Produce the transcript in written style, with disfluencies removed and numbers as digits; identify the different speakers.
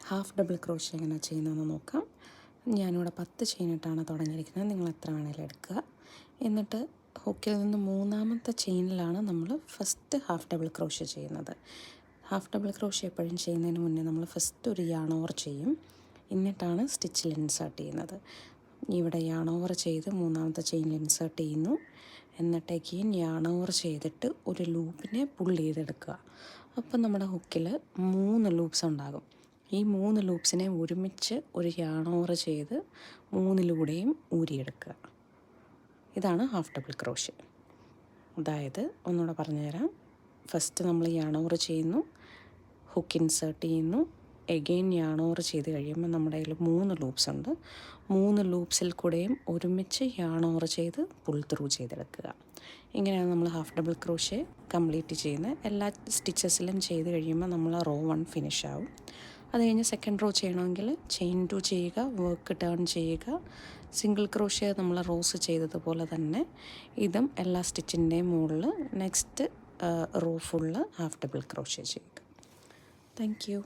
Speaker 1: Half double crochet എങ്ങനെ ചെയ്യുന്നതെന്ന് നോക്കാം. ഞാനിവിടെ 10 ചെയിനിട്ടാണ് തുടങ്ങിയിരിക്കുന്നത്. നിങ്ങൾ എത്ര വേണേലും എടുക്കുക. എന്നിട്ട് ഹുക്കിൽ നിന്ന് മൂന്നാമത്തെ ചെയിനിലാണ് നമ്മൾ ഫസ്റ്റ് ഹാഫ് ഡബിൾ ക്രോഷ്യ ചെയ്യുന്നത്. ഹാഫ് ഡബിൾ ക്രോഷ്യ എപ്പോഴും ചെയ്യുന്നതിന് മുന്നേ നമ്മൾ ഫസ്റ്റ് ഒരു യാൺ ഓവർ ചെയ്യും, എന്നിട്ടാണ് സ്റ്റിച്ചിൽ ഇൻസേർട്ട് ചെയ്യുന്നത്. ഇവിടെ യാൺ ഓവർ ചെയ്ത് മൂന്നാമത്തെ ചെയിനിൽ ഇൻസേർട്ട് ചെയ്യുന്നു. എന്നിട്ട് അഗെയിൻ യാൺ ഓവർ ചെയ്തിട്ട് ഒരു ലൂപ്പിനെ പുൾ ചെയ്തെടുക്കുക. അപ്പം നമ്മുടെ ഹുക്കിൽ 3 ലൂപ്സ് ഉണ്ടാകും. ഈ 3 ലൂപ്സിനെ ഒരുമിച്ച് ഒരു യാൺ ഓവർ ചെയ്ത് 3ലൂടെയും ഊരിയെടുക്കുക. ഇതാണ് ഹാഫ് ഡബിൾ ക്രോഷ്യ. അതായത് ഒന്നുകൂടെ പറഞ്ഞുതരാം. ഫസ്റ്റ് നമ്മൾ യാൺ ഓവർ ചെയ്യുന്നു, ഹുക്ക് ഇൻസേർട്ട് ചെയ്യുന്നു, എഗെയിൻ യാൺ ഓവർ ചെയ്ത് കഴിയുമ്പോൾ നമ്മുടെ കയ്യിൽ 3 ലൂപ്സ് ഉണ്ട്. 3 ലൂപ്സിൽ കൂടെയും ഒരുമിച്ച് യാൺ ഓവർ ചെയ്ത് പുൾ ത്രൂ ചെയ്തെടുക്കുക. ഇങ്ങനെയാണ് നമ്മൾ ഹാഫ് ഡബിൾ ക്രോഷ്യ കംപ്ലീറ്റ് ചെയ്യുന്നത്. എല്ലാ സ്റ്റിച്ചസിലും ചെയ്ത് കഴിയുമ്പോൾ നമ്മൾ റോ 1 ഫിനിഷ് ആവും. അത് കഴിഞ്ഞ് സെക്കൻഡ് റോ ചെയ്യണമെങ്കിൽ ചെയിൻ 2 ചെയ്യുക, വർക്ക് ടേൺ ചെയ്യുക. സിംഗിൾ ക്രോഷ്യ നമ്മൾ റോസ് ചെയ്തതുപോലെ തന്നെ ഇതും എല്ലാ സ്റ്റിച്ചിൻ്റെയും മുകളിൽ next row full half double crochet ചെയ്യുക. Thank U.